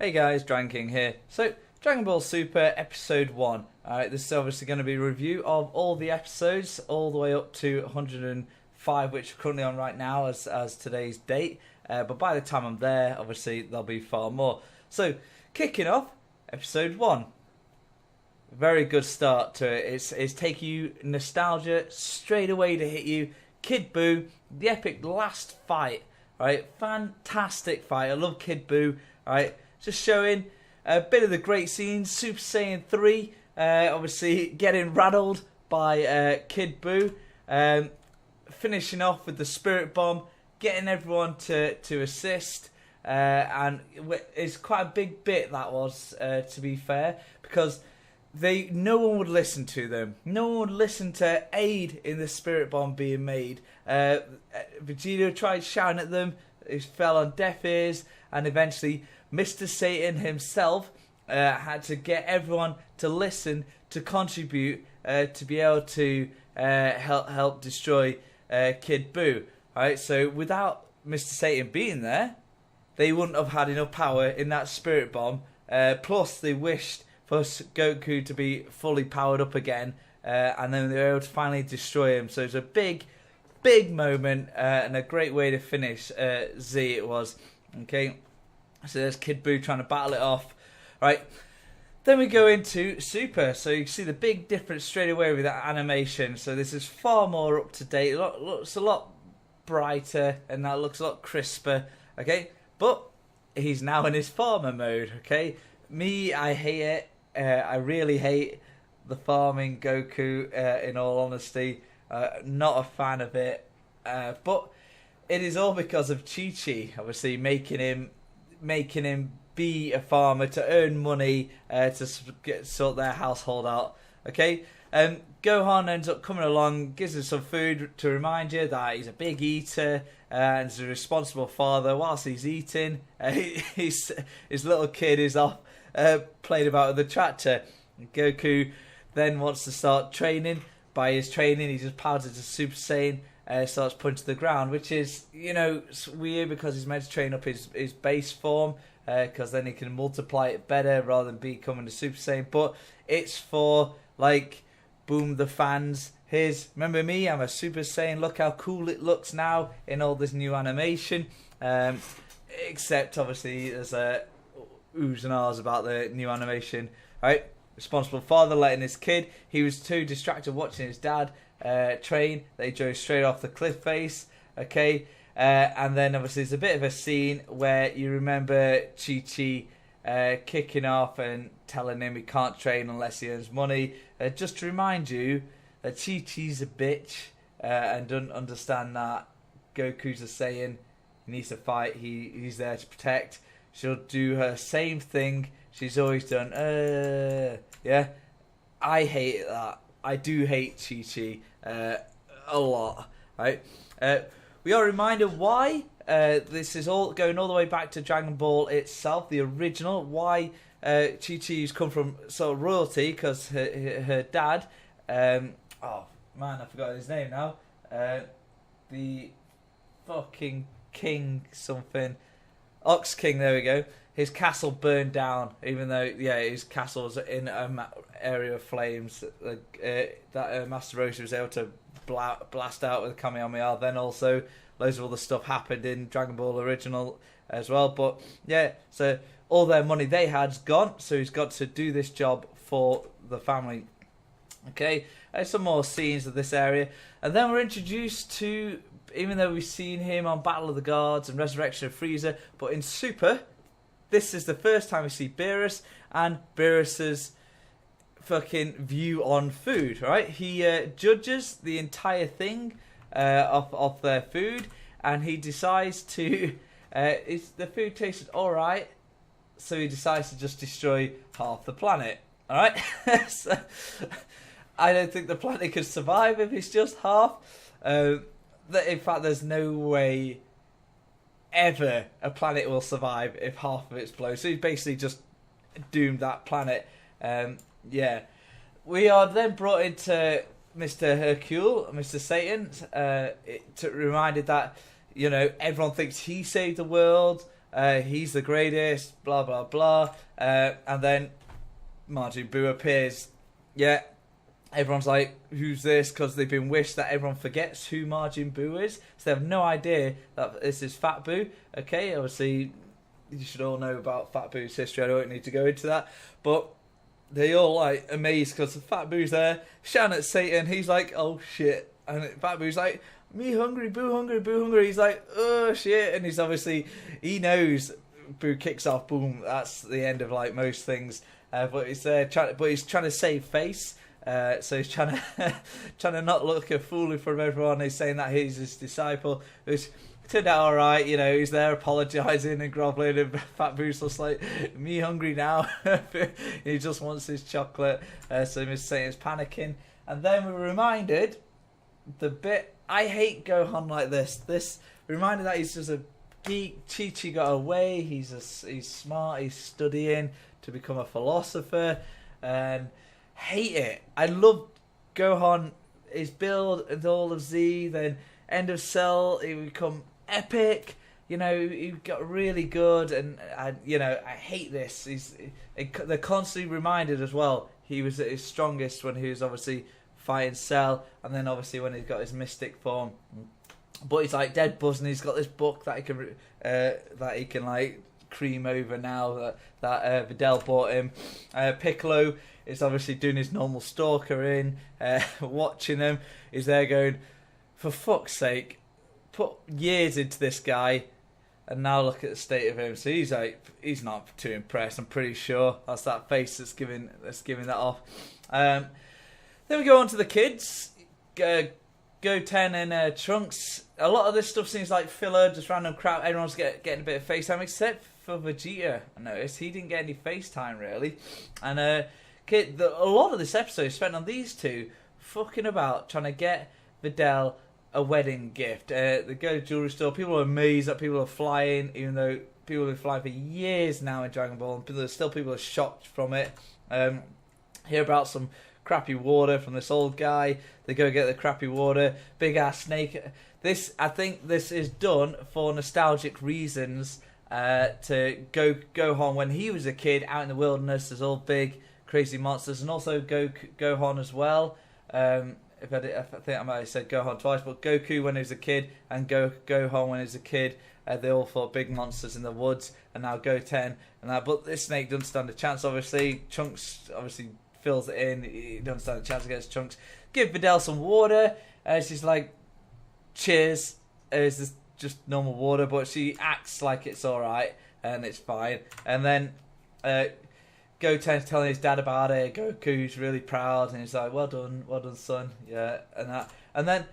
Hey guys, Dragon King here. So, Dragon Ball Super Episode 1. Alright, this is obviously going to be a review of all the episodes, all the way up to 105, which we're currently on right now as today's date. But by the time I'm there, obviously, there'll be far more. So, kicking off, Episode 1. Very good start to it. It's taking you nostalgia straight away to hit you. Kid Buu, the epic last fight. Right, fantastic fight. I love Kid Buu. Right, just showing a bit of the great scenes. Super Saiyan 3, obviously getting rattled by Kid Buu. Finishing off with the Spirit Bomb, getting everyone to assist. And it's quite a big bit that was, to be fair, because no one would listen to them. No one would listen to aid in the Spirit Bomb being made. Vegeta tried shouting at them. It fell on deaf ears, and eventually Mr. Satan himself had to get everyone to listen, to contribute, to be able to help destroy Kid Buu. Right, so without Mr. Satan being there, they wouldn't have had enough power in that Spirit Bomb. Plus, they wished for Goku to be fully powered up again, and then they were able to finally destroy him. So it's a big moment and a great way to finish Z it was. Okay, so there's Kid Buu trying to battle it off. Right, then we go into Super. So you can see the big difference straight away with that animation. So this is far more up to date. Looks a lot brighter, and that looks a lot crisper. Okay, but he's now in his farmer mode. Okay, I hate it. I really hate the farming Goku, in all honesty. Not a fan of it. But it is all because of Chi-Chi, obviously making him be a farmer to earn money, to sort their household out. Okay, Gohan ends up coming along, gives him some food to remind you that he's a big eater and is a responsible father. Whilst he's eating, his little kid is off playing about with the tractor. Goku then wants to start training. By his training, he just powers into Super Saiyan, starts punching the ground, which is, it's weird because he's meant to train up his base form, because then he can multiply it better rather than becoming a Super Saiyan. But it's for, boom, the fans. Remember me, I'm a Super Saiyan, look how cool it looks now in all this new animation. Except, obviously, there's oohs and ahs about the new animation. Right? Responsible father letting his kid. He was too distracted watching his dad train. They drove straight off the cliff face. Okay, and then obviously there's a bit of a scene where you remember Chi-Chi kicking off and telling him he can't train unless he earns money. Just to remind you that Chi-Chi's a bitch and doesn't understand that Goku's a Saiyan. He needs to fight. He's there to protect. She'll do her same thing she's always done. Yeah, I hate that. I do hate Chi-Chi a lot. Right? We are reminded why this is all going all the way back to Dragon Ball itself, the original. Why Chi-Chi's come from sort of royalty, because her dad. Oh man, I forgot his name now. The fucking king something. Ox King, there we go. His castle burned down, even though, his castle was in an area of flames. That Master Roshi was able to blast out with Kamehameha. Then also, loads of other stuff happened in Dragon Ball Original as well. But, so all their money they had's gone, so he's got to do this job for the family. Okay, some more scenes of this area. And then we're introduced to, even though we've seen him on Battle of the Gods and Resurrection of Frieza, but in Super, this is the first time we see Beerus and Beerus's fucking view on food, right? He judges the entire thing of their food, and he decides to... the food tasted alright, so he decides to just destroy half the planet, alright? So, I don't think the planet could survive if it's just half. In fact, there's no way ever a planet will survive if half of it's blown. So he's basically just doomed that planet. We are then brought into Mr. Hercule, Mr. Satan, reminded that, everyone thinks he saved the world, he's the greatest, blah, blah, blah. And then Majin Buu appears. Yeah, everyone's like, who's this? Because they've been wished that everyone forgets who Majin Buu is. So they have no idea that this is Fat Buu. Okay, obviously, you should all know about Fat Boo's history. I don't need to go into that. But they all like amazed because Fat Boo's there, shouting at Satan. He's like, oh shit. And Fat Boo's like, me hungry, Boo hungry, Boo hungry. He's like, oh shit. And he's obviously, he knows Boo kicks off, boom, that's the end of like most things. But he's trying to save face. So he's trying to not look a fool in front of everyone. He's saying that he's his disciple, which turned out all right. You know, he's there apologising and grovelling, and Fat Boo's just like, me hungry now. He just wants his chocolate. So Mr. Satan's panicking, and then we're reminded the bit. I hate Gohan like this. This reminded that he's just a geek. Chi-Chi got away. He's smart. He's studying to become a philosopher, and hate it. I love Gohan, his build and all of Z, then End of Cell, he would become epic. You know, he got really good, and I hate this. They're constantly reminded as well. He was at his strongest when he was obviously fighting Cell, and then obviously when he got his mystic form. But he's like dead buzzing. He's got this book that he can like cream over now that Videl bought him. Piccolo is obviously doing his normal stalker watching him. He's there going, for fuck's sake, put years into this guy, and now look at the state of him. So he's not too impressed. I'm pretty sure that's that face that's giving that off. Then we go on to the kids. Goten and Trunks. A lot of this stuff seems like filler, just random crap. Everyone's getting a bit of FaceTime, except for Vegeta. I noticed he didn't get any FaceTime really. And a lot of this episode is spent on these two fucking about trying to get Videl a wedding gift. They go to the jewelry store. People are amazed that people are flying, even though people have been flying for years now in Dragon Ball, and people are shocked from it. Hear about some crappy water from this old guy. They go get the crappy water. Big ass snake. I think this is done for nostalgic reasons. To Gohan when he was a kid out in the wilderness. There's all big crazy monsters, and also Gohan as well. I think I might have said Gohan twice, but Goku when he was a kid and Gohan when he was a kid, they all fought big monsters in the woods, and now Goten and that. But this snake doesn't stand a chance. Obviously, Trunks obviously fills it in. He doesn't stand a chance against Trunks. Give Videl some water. She's like, cheers. Is this just normal water? But she acts like it's all right and it's fine. And then Goten's telling his dad about it. Goku's really proud, and he's like, well done, son. Yeah, and that. And then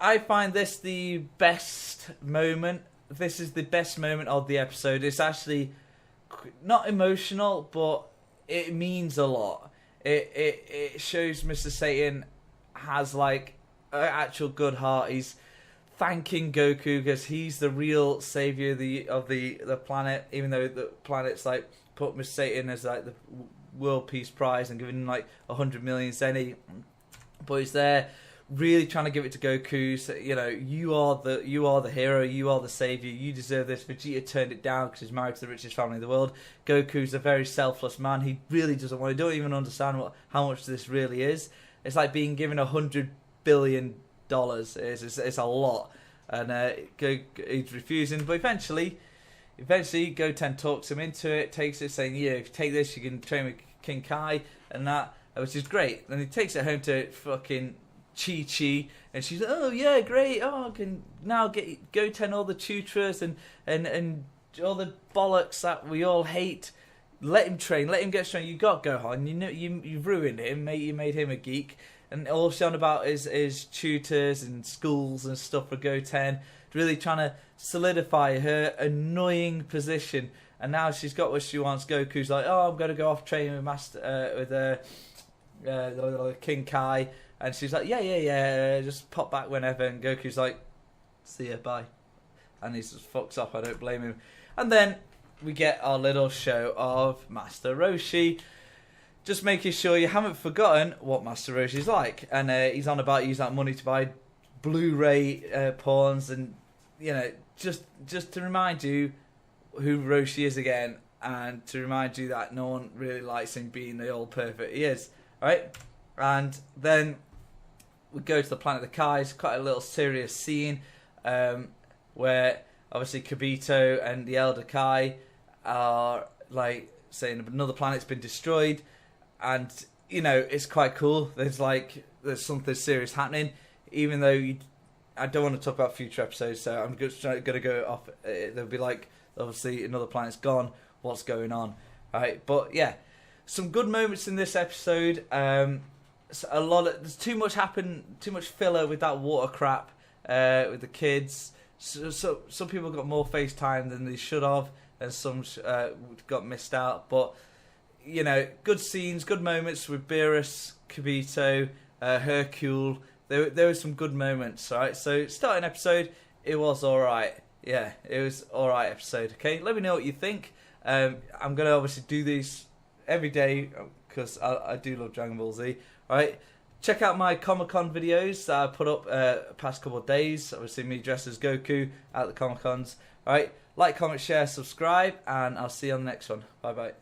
I find this the best moment. This is the best moment of the episode. It's actually not emotional, but it means a lot. It shows Mr. Satan has like an actual good heart. He's thanking Goku because he's the real savior of the planet, even though the planet's like put Mr. Satan as like the world peace prize and giving him like 100 million Zeni. But he's there really trying to give it to Goku. So, you know, you are the hero, you are the savior, you deserve this. Vegeta turned it down because he's married to the richest family in the world. Goku's a very selfless man. He really doesn't want to. Don't even understand how much this really is. It's like being given $100 billion. It's a lot, and he's refusing. But eventually Goten talks him into it, takes it, saying, "Yeah, if you take this, you can train with King Kai," and that, which is great. Then he takes it home to fucking Chi-Chi, and she's like, "Oh yeah, great! Oh, I can now get Goten all the tutors and all the bollocks that we all hate. Let him train, let him get strong. You got Gohan. You know you've ruined him, mate. You made him a geek." And all she's on about is tutors and schools and stuff for Goten, really trying to solidify her annoying position. And now she's got what she wants. Goku's like, "Oh, I'm going to go off training with King Kai," and she's like, "Yeah, just pop back whenever." And Goku's like, "See ya, bye," and he just fucks off. I don't blame him. And then we get our little show of Master Roshi. Just making sure you haven't forgotten what Master Roshi's like. And he's on about using that money to buy Blu-ray porns. And, you know, just to remind you, who Roshi is again, and to remind you that no one really likes him being the all perfect he is, right? And then we go to the planet of the Kais, quite a little serious scene, where obviously Kibito and the Elder Kai are like saying another planet's been destroyed, and you know it's quite cool. There's something serious happening, even though I don't want to talk about future episodes, so I'm just going to go off. There'll be like obviously another planet's gone. What's going on, right? But yeah, some good moments in this episode. There's too much filler with that water crap with the kids. So some people got more face time than they should have, and some got missed out. But you know, good scenes, good moments with Beerus, Kibito, Hercule. There were some good moments, right? So starting episode, it was all right. Yeah, it was all right episode. Okay, let me know what you think. I'm gonna obviously do these every day because I do love Dragon Ball Z. All right, check out my Comic-Con videos that I put up past couple of days. Obviously, me dressed as Goku at the Comic-Cons. All right, like, comment, share, subscribe, and I'll see you on the next one. Bye bye.